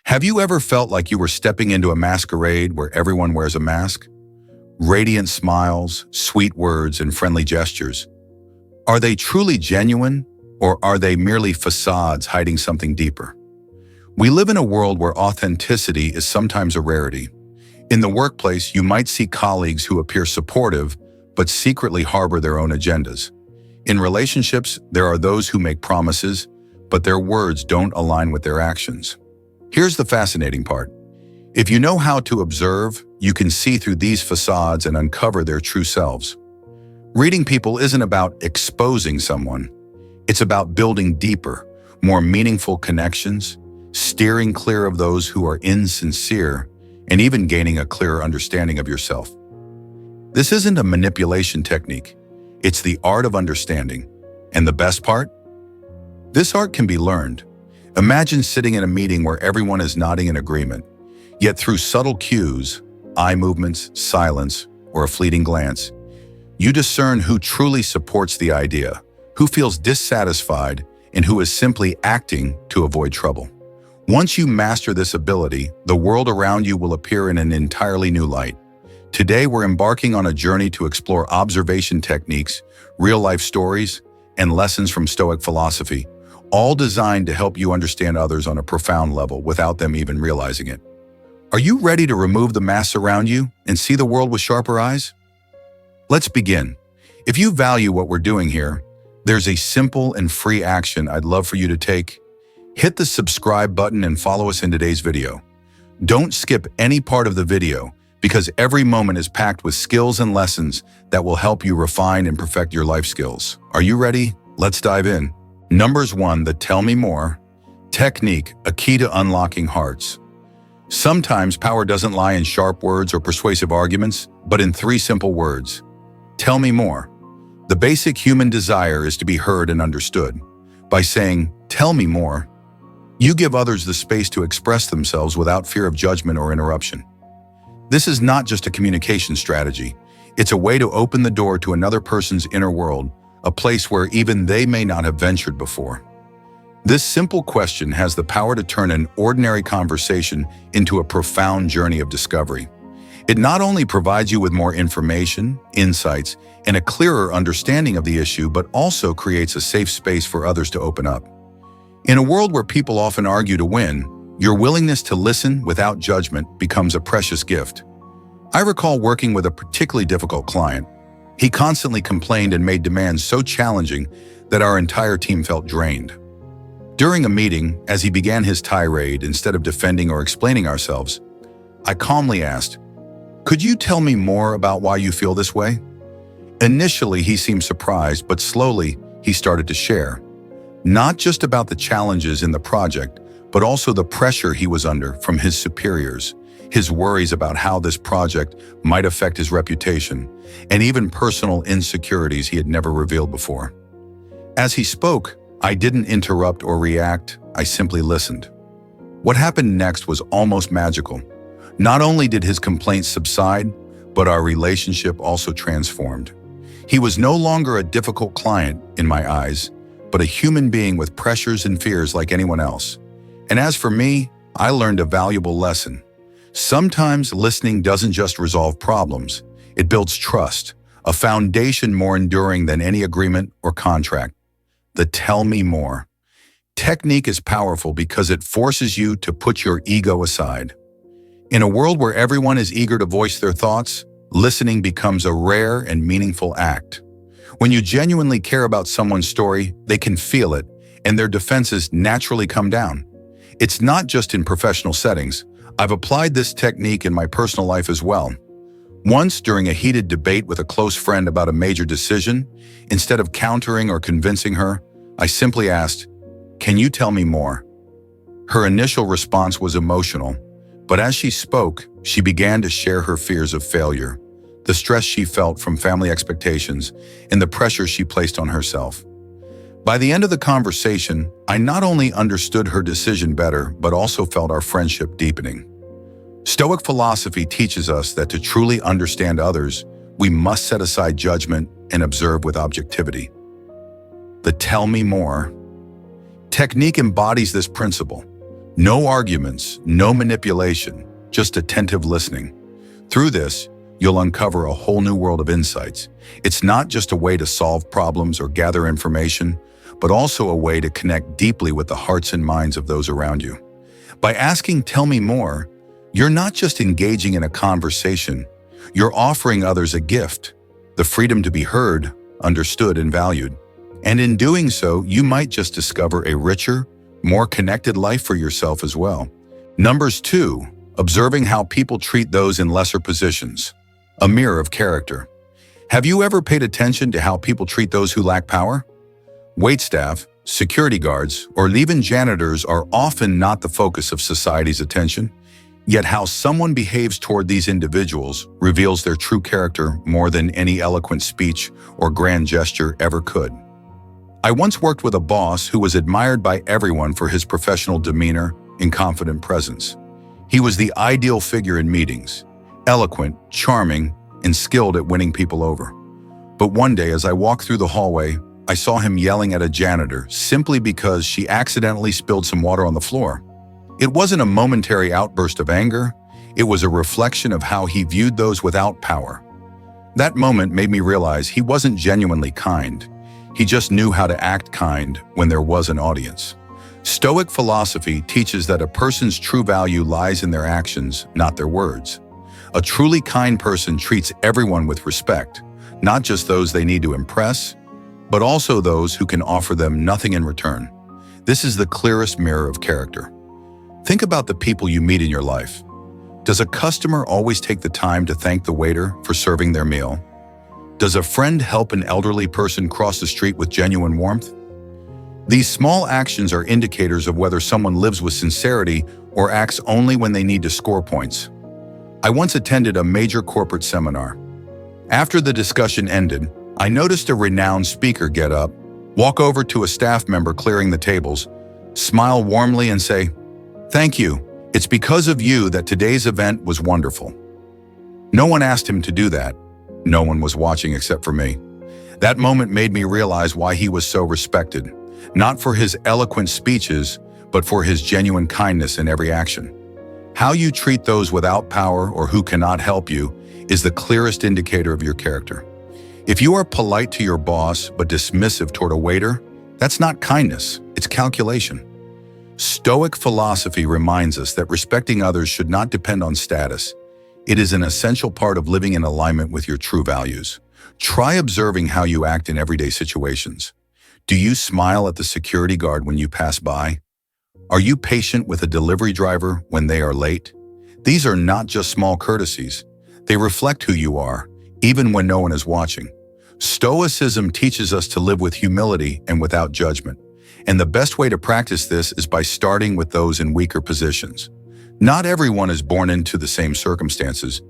Have you ever felt like you were stepping into a masquerade where everyone wears a mask? Radiant smiles, sweet words, and friendly gestures. Are they truly genuine, or are they merely facades hiding something deeper? We live in a world where authenticity is sometimes a rarity. In the workplace, you might see colleagues who appear supportive, but secretly harbor their own agendas. In relationships, there are those who make promises, but their words don't align with their actions. Here's the fascinating part. If you know how to observe, you can see through these facades and uncover their true selves. Reading people isn't about exposing someone. It's about building deeper, more meaningful connections, steering clear of those who are insincere, and even gaining a clearer understanding of yourself. This isn't a manipulation technique. It's the art of understanding. And the best part? This art can be learned. Imagine sitting in a meeting where everyone is nodding in agreement, yet through subtle cues, eye movements, silence, or a fleeting glance, you discern who truly supports the idea, who feels dissatisfied, and who is simply acting to avoid trouble. Once you master this ability, the world around you will appear in an entirely new light. Today, we're embarking on a journey to explore observation techniques, real-life stories, and lessons from Stoic philosophy, all designed to help you understand others on a profound level without them even realizing it. Are you ready to remove the masks around you and see the world with sharper eyes? Let's begin. If you value what we're doing here, there's a simple and free action I'd love for you to take. Hit the subscribe button and follow us in today's video. Don't skip any part of the video, because every moment is packed with skills and lessons that will help you refine and perfect your life skills. Are you ready? Let's dive in. Numbers 1, the tell me more technique, a key to unlocking hearts. Sometimes power doesn't lie in sharp words or persuasive arguments, but in 3 simple words. Tell me more. The basic human desire is to be heard and understood. By saying, tell me more, you give others the space to express themselves without fear of judgment or interruption. This is not just a communication strategy. It's a way to open the door to another person's inner world, a place where even they may not have ventured before. This simple question has the power to turn an ordinary conversation into a profound journey of discovery. It not only provides you with more information, insights, and a clearer understanding of the issue, but also creates a safe space for others to open up. In a world where people often argue to win, your willingness to listen without judgment becomes a precious gift. I recall working with a particularly difficult client. He constantly complained and made demands so challenging that our entire team felt drained. During a meeting, as he began his tirade, instead of defending or explaining ourselves, I calmly asked, "Could you tell me more about why you feel this way?" Initially, he seemed surprised, but slowly he started to share. Not just about the challenges in the project, but also the pressure he was under from his superiors, his worries about how this project might affect his reputation, and even personal insecurities he had never revealed before. As he spoke, I didn't interrupt or react, I simply listened. What happened next was almost magical. Not only did his complaints subside, but our relationship also transformed. He was no longer a difficult client in my eyes, but a human being with pressures and fears like anyone else. And as for me, I learned a valuable lesson. Sometimes listening doesn't just resolve problems, it builds trust, a foundation more enduring than any agreement or contract. The tell me more technique is powerful because it forces you to put your ego aside. In a world where everyone is eager to voice their thoughts, listening becomes a rare and meaningful act. When you genuinely care about someone's story, they can feel it, and their defenses naturally come down. It's not just in professional settings. I've applied this technique in my personal life as well. Once, during a heated debate with a close friend about a major decision, instead of countering or convincing her, I simply asked, "Can you tell me more?" Her initial response was emotional, but as she spoke, she began to share her fears of failure, the stress she felt from family expectations, and the pressure she placed on herself. By the end of the conversation, I not only understood her decision better, but also felt our friendship deepening. Stoic philosophy teaches us that to truly understand others, we must set aside judgment and observe with objectivity. The tell me more technique embodies this principle. No arguments, no manipulation, just attentive listening. Through this, you'll uncover a whole new world of insights. It's not just a way to solve problems or gather information, but also a way to connect deeply with the hearts and minds of those around you. By asking, "Tell me more," you're not just engaging in a conversation, you're offering others a gift, the freedom to be heard, understood, and valued. And in doing so, you might just discover a richer, more connected life for yourself as well. Numbers 2, observing how people treat those in lesser positions. A mirror of character. Have you ever paid attention to how people treat those who lack power? Waitstaff, security guards, or even janitors are often not the focus of society's attention, yet how someone behaves toward these individuals reveals their true character more than any eloquent speech or grand gesture ever could. I once worked with a boss who was admired by everyone for his professional demeanor and confident presence. He was the ideal figure in meetings, eloquent, charming, and skilled at winning people over. But one day, as I walked through the hallway, I saw him yelling at a janitor simply because she accidentally spilled some water on the floor. It wasn't a momentary outburst of anger, it was a reflection of how he viewed those without power. That moment made me realize he wasn't genuinely kind. He just knew how to act kind when there was an audience. Stoic philosophy teaches that a person's true value lies in their actions, not their words. A truly kind person treats everyone with respect, not just those they need to impress, but also those who can offer them nothing in return. This is the clearest mirror of character. Think about the people you meet in your life. Does a customer always take the time to thank the waiter for serving their meal? Does a friend help an elderly person cross the street with genuine warmth? These small actions are indicators of whether someone lives with sincerity or acts only when they need to score points. I once attended a major corporate seminar. After the discussion ended, I noticed a renowned speaker get up, walk over to a staff member clearing the tables, smile warmly and say, "Thank you. It's because of you that today's event was wonderful." No one asked him to do that. No one was watching except for me. That moment made me realize why he was so respected, not for his eloquent speeches, but for his genuine kindness in every action. How you treat those without power or who cannot help you is the clearest indicator of your character. If you are polite to your boss but dismissive toward a waiter, that's not kindness, it's calculation. Stoic philosophy reminds us that respecting others should not depend on status. It is an essential part of living in alignment with your true values. Try observing how you act in everyday situations. Do you smile at the security guard when you pass by? Are you patient with a delivery driver when they are late? These are not just small courtesies. They reflect who you are, even when no one is watching. Stoicism teaches us to live with humility and without judgment. And the best way to practice this is by starting with those in weaker positions. Not everyone is born into the same circumstances,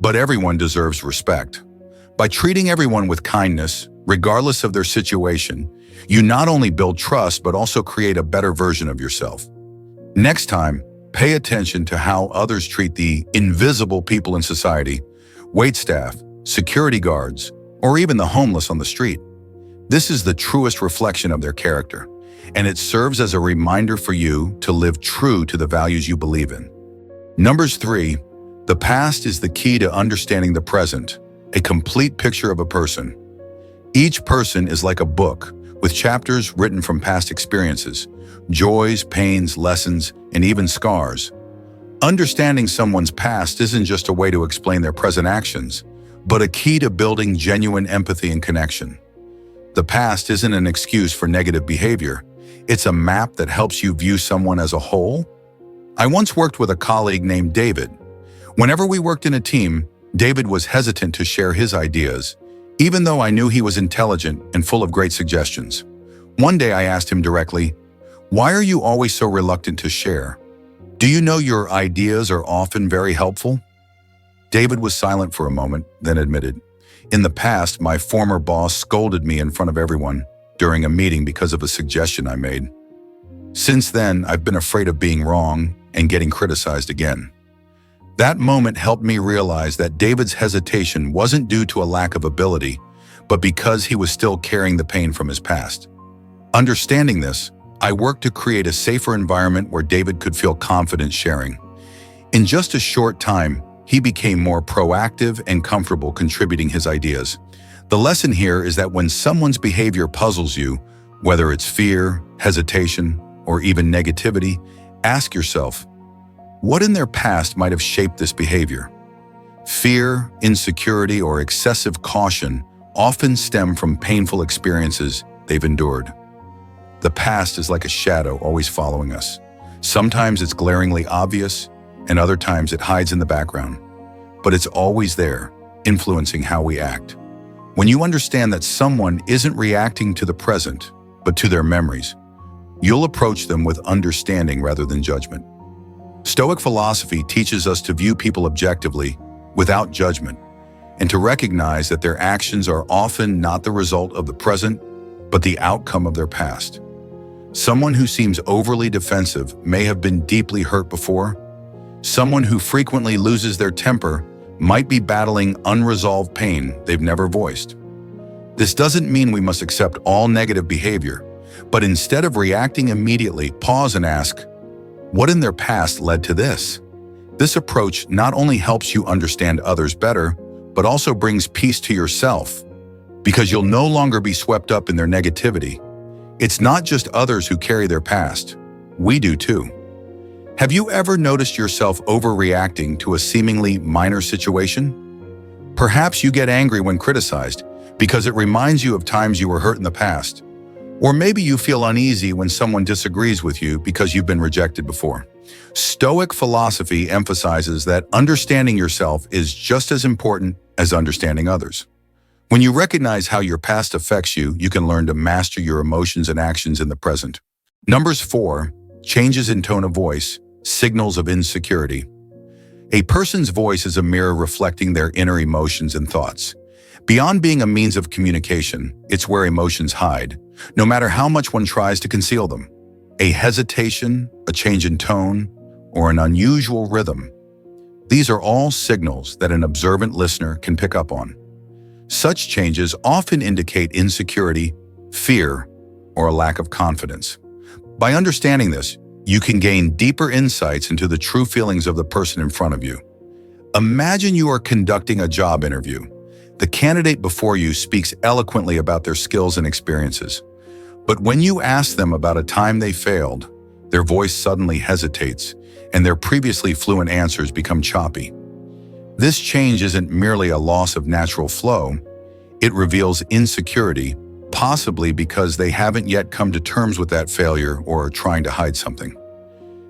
but everyone deserves respect. By treating everyone with kindness, regardless of their situation, you not only build trust but also create a better version of yourself. Next time, pay attention to how others treat the invisible people in society, waitstaff, security guards, or even the homeless on the street. This is the truest reflection of their character, and it serves as a reminder for you to live true to the values you believe in. Numbers 3, the past is the key to understanding the present, a complete picture of a person. Each person is like a book, with chapters written from past experiences, joys, pains, lessons, and even scars. Understanding someone's past isn't just a way to explain their present actions, but a key to building genuine empathy and connection. The past isn't an excuse for negative behavior. It's a map that helps you view someone as a whole. I once worked with a colleague named David. Whenever we worked in a team, David was hesitant to share his ideas, even though I knew he was intelligent and full of great suggestions. One day I asked him directly, "Why are you always so reluctant to share? Do you know your ideas are often very helpful?" David was silent for a moment, then admitted, "In the past, my former boss scolded me in front of everyone during a meeting because of a suggestion I made. Since then, I've been afraid of being wrong and getting criticized again." That moment helped me realize that David's hesitation wasn't due to a lack of ability, but because he was still carrying the pain from his past. Understanding this, I worked to create a safer environment where David could feel confident sharing. In just a short time, he became more proactive and comfortable contributing his ideas. The lesson here is that when someone's behavior puzzles you, whether it's fear, hesitation, or even negativity, ask yourself, what in their past might have shaped this behavior? Fear, insecurity, or excessive caution often stem from painful experiences they've endured. The past is like a shadow always following us. Sometimes it's glaringly obvious, and other times it hides in the background. But it's always there, influencing how we act. When you understand that someone isn't reacting to the present, but to their memories, you'll approach them with understanding rather than judgment. Stoic philosophy teaches us to view people objectively, without judgment, and to recognize that their actions are often not the result of the present, but the outcome of their past. Someone who seems overly defensive may have been deeply hurt before. Someone who frequently loses their temper might be battling unresolved pain they've never voiced. This doesn't mean we must accept all negative behavior, but instead of reacting immediately, pause and ask, what in their past led to this? This approach not only helps you understand others better, but also brings peace to yourself, because you'll no longer be swept up in their negativity. It's not just others who carry their past. We do too. Have you ever noticed yourself overreacting to a seemingly minor situation? Perhaps you get angry when criticized because it reminds you of times you were hurt in the past. Or maybe you feel uneasy when someone disagrees with you because you've been rejected before. Stoic philosophy emphasizes that understanding yourself is just as important as understanding others. When you recognize how your past affects you, you can learn to master your emotions and actions in the present. Numbers 4, changes in tone of voice, signals of insecurity. A person's voice is a mirror reflecting their inner emotions and thoughts. Beyond being a means of communication, it's where emotions hide, no matter how much one tries to conceal them. A hesitation, a change in tone, or an unusual rhythm. These are all signals that an observant listener can pick up on. Such changes often indicate insecurity, fear, or a lack of confidence. By understanding this, you can gain deeper insights into the true feelings of the person in front of you. Imagine you are conducting a job interview. The candidate before you speaks eloquently about their skills and experiences. But when you ask them about a time they failed, their voice suddenly hesitates, and their previously fluent answers become choppy. This change isn't merely a loss of natural flow, it reveals insecurity, possibly because they haven't yet come to terms with that failure or are trying to hide something.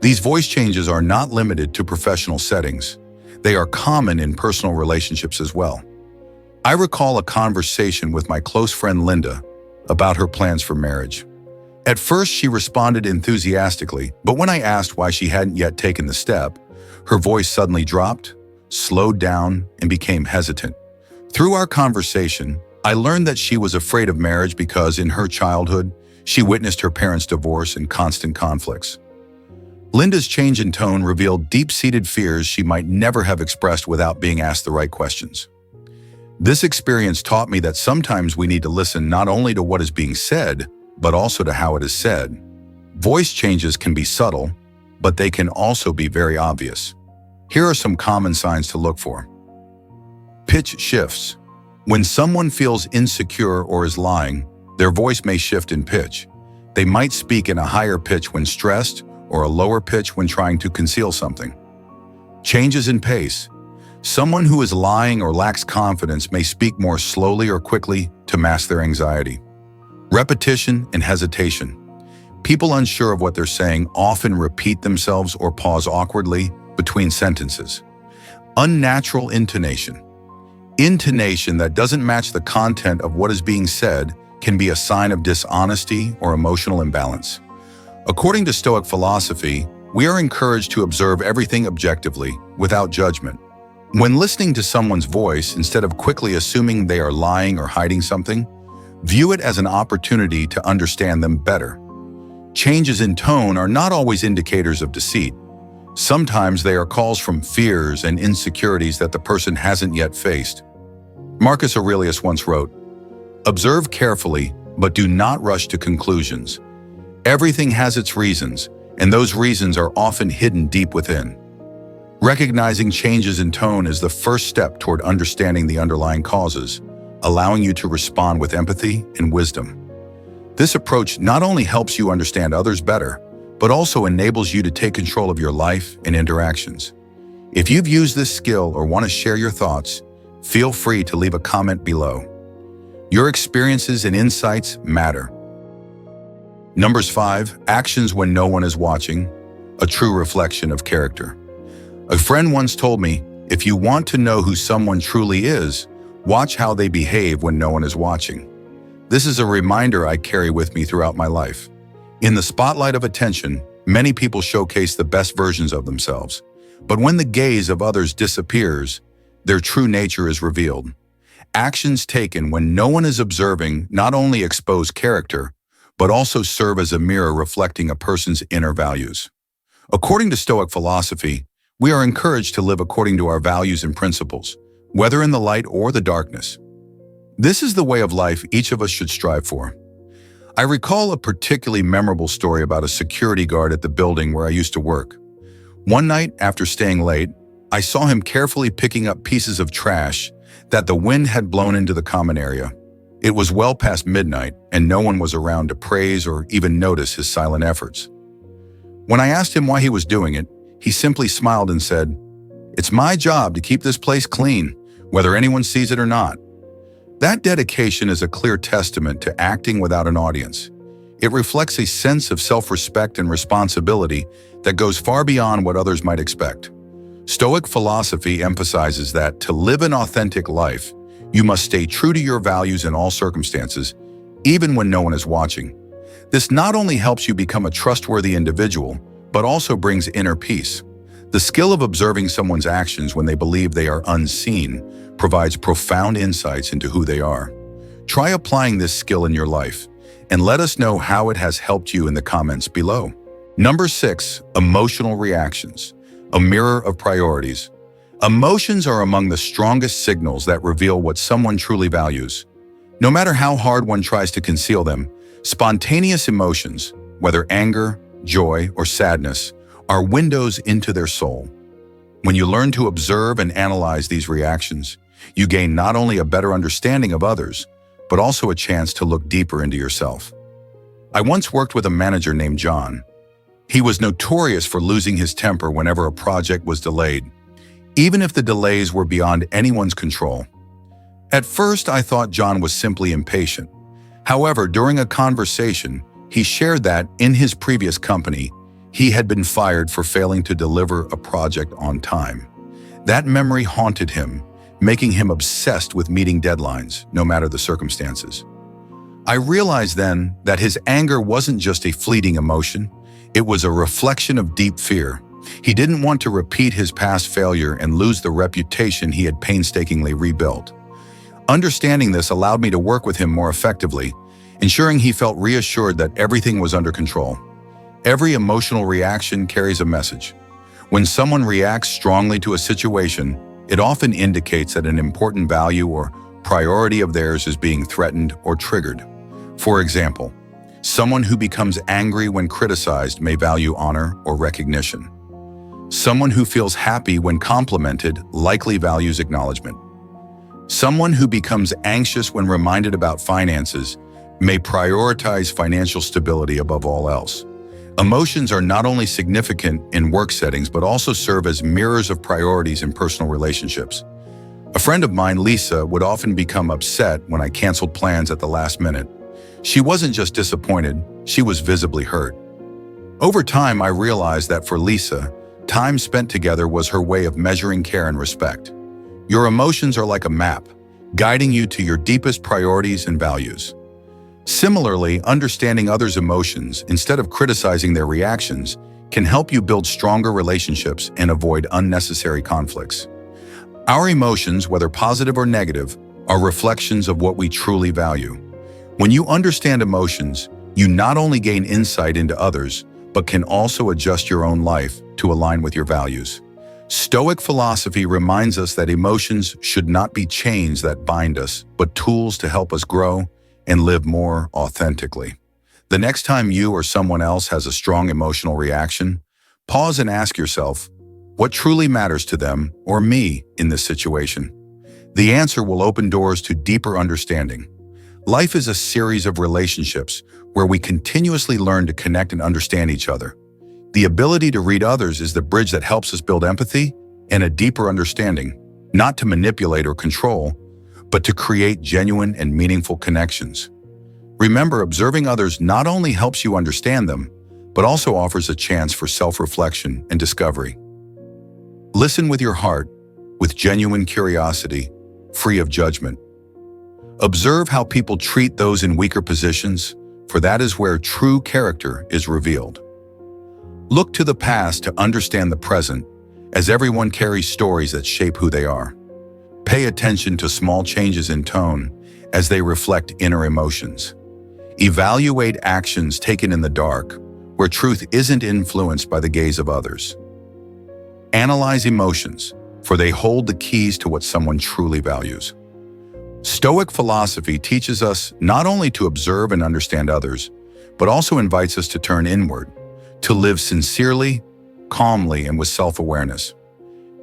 These voice changes are not limited to professional settings. They are common in personal relationships as well. I recall a conversation with my close friend Linda about her plans for marriage. At first, she responded enthusiastically, but when I asked why she hadn't yet taken the step, her voice suddenly dropped, slowed down, and became hesitant. Through our conversation, I learned that she was afraid of marriage because in her childhood, she witnessed her parents' divorce and constant conflicts. Linda's change in tone revealed deep-seated fears she might never have expressed without being asked the right questions. This experience taught me that sometimes we need to listen not only to what is being said, but also to how it is said. Voice changes can be subtle, but they can also be very obvious. Here are some common signs to look for. Pitch shifts. When someone feels insecure or is lying, their voice may shift in pitch. They might speak in a higher pitch when stressed or a lower pitch when trying to conceal something. Changes in pace. Someone who is lying or lacks confidence may speak more slowly or quickly to mask their anxiety. Repetition and hesitation. People unsure of what they're saying often repeat themselves or pause awkwardly between sentences. Unnatural intonation. Intonation that doesn't match the content of what is being said can be a sign of dishonesty or emotional imbalance. According to Stoic philosophy, we are encouraged to observe everything objectively, without judgment. When listening to someone's voice, instead of quickly assuming they are lying or hiding something, view it as an opportunity to understand them better. Changes in tone are not always indicators of deceit. Sometimes they are calls from fears and insecurities that the person hasn't yet faced. Marcus Aurelius once wrote, "Observe carefully, but do not rush to conclusions. Everything has its reasons, and those reasons are often hidden deep within. Recognizing changes in tone is the first step toward understanding the underlying causes, allowing you to respond with empathy and wisdom. This approach not only helps you understand others better, but also enables you to take control of your life and interactions. If you've used this skill or want to share your thoughts, feel free to leave a comment below. Your experiences and insights matter. Number 5, actions when no one is watching, a true reflection of character. A friend once told me, if you want to know who someone truly is, watch how they behave when no one is watching. This is a reminder I carry with me throughout my life. In the spotlight of attention, many people showcase the best versions of themselves. But when the gaze of others disappears, their true nature is revealed. Actions taken when no one is observing not only expose character, but also serve as a mirror reflecting a person's inner values. According to Stoic philosophy, we are encouraged to live according to our values and principles, whether in the light or the darkness. This is the way of life each of us should strive for. I recall a particularly memorable story about a security guard at the building where I used to work. One night, after staying late, I saw him carefully picking up pieces of trash that the wind had blown into the common area. It was well past midnight, and no one was around to praise or even notice his silent efforts. When I asked him why he was doing it, he simply smiled and said, "It's my job to keep this place clean, whether anyone sees it or not." That dedication is a clear testament to acting without an audience. It reflects a sense of self-respect and responsibility that goes far beyond what others might expect. Stoic philosophy emphasizes that to live an authentic life, you must stay true to your values in all circumstances, even when no one is watching. This not only helps you become a trustworthy individual, but also brings inner peace. The skill of observing someone's actions when they believe they are unseen provides profound insights into who they are. Try applying this skill in your life, and let us know how it has helped you in the comments below. Number 6, emotional reactions, a mirror of priorities. Emotions are among the strongest signals that reveal what someone truly values. No matter how hard one tries to conceal them, spontaneous emotions, whether anger, joy, or sadness, are windows into their soul. When you learn to observe and analyze these reactions, you gain not only a better understanding of others, but also a chance to look deeper into yourself. I once worked with a manager named John. He was notorious for losing his temper whenever a project was delayed, even if the delays were beyond anyone's control. At first, I thought John was simply impatient. However, during a conversation, he shared that in his previous company, he had been fired for failing to deliver a project on time. That memory haunted him, making him obsessed with meeting deadlines, no matter the circumstances. I realized then that his anger wasn't just a fleeting emotion, it was a reflection of deep fear. He didn't want to repeat his past failure and lose the reputation he had painstakingly rebuilt. Understanding this allowed me to work with him more effectively, ensuring he felt reassured that everything was under control. Every emotional reaction carries a message. When someone reacts strongly to a situation, it often indicates that an important value or priority of theirs is being threatened or triggered. For example, someone who becomes angry when criticized may value honor or recognition. Someone who feels happy when complimented likely values acknowledgement. Someone who becomes anxious when reminded about finances may prioritize financial stability above all else. Emotions are not only significant in work settings, but also serve as mirrors of priorities in personal relationships. A friend of mine, Lisa, would often become upset when I canceled plans at the last minute. She wasn't just disappointed, she was visibly hurt. Over time, I realized that for Lisa, time spent together was her way of measuring care and respect. Your emotions are like a map, guiding you to your deepest priorities and values. Similarly, understanding others' emotions instead of criticizing their reactions can help you build stronger relationships and avoid unnecessary conflicts. Our emotions, whether positive or negative, are reflections of what we truly value. When you understand emotions, you not only gain insight into others, but can also adjust your own life to align with your values. Stoic philosophy reminds us that emotions should not be chains that bind us, but tools to help us grow and live more authentically. The next time you or someone else has a strong emotional reaction, pause and ask yourself, what truly matters to them or me in this situation? The answer will open doors to deeper understanding. Life is a series of relationships where we continuously learn to connect and understand each other. The ability to read others is the bridge that helps us build empathy and a deeper understanding, not to manipulate or control, but to create genuine and meaningful connections. Remember, observing others not only helps you understand them, but also offers a chance for self-reflection and discovery. Listen with your heart, with genuine curiosity, free of judgment. Observe how people treat those in weaker positions, for that is where true character is revealed. Look to the past to understand the present, as everyone carries stories that shape who they are. Pay attention to small changes in tone as they reflect inner emotions. Evaluate actions taken in the dark, where truth isn't influenced by the gaze of others. Analyze emotions, for they hold the keys to what someone truly values. Stoic philosophy teaches us not only to observe and understand others, but also invites us to turn inward, to live sincerely, calmly, and with self-awareness.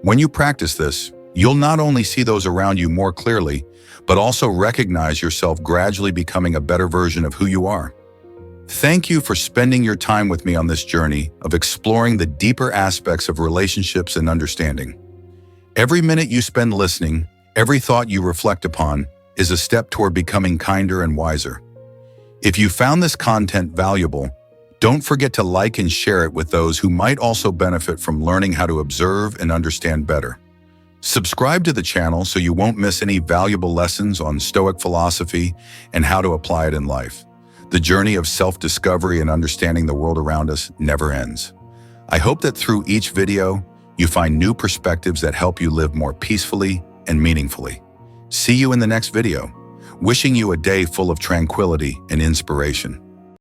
When you practice this, you'll not only see those around you more clearly, but also recognize yourself gradually becoming a better version of who you are. Thank you for spending your time with me on this journey of exploring the deeper aspects of relationships and understanding. Every minute you spend listening, every thought you reflect upon, is a step toward becoming kinder and wiser. If you found this content valuable, don't forget to like and share it with those who might also benefit from learning how to observe and understand better. Subscribe to the channel so you won't miss any valuable lessons on Stoic philosophy and how to apply it in life. The journey of self-discovery and understanding the world around us never ends. I hope that through each video, you find new perspectives that help you live more peacefully and meaningfully. See you in the next video, wishing you a day full of tranquility and inspiration.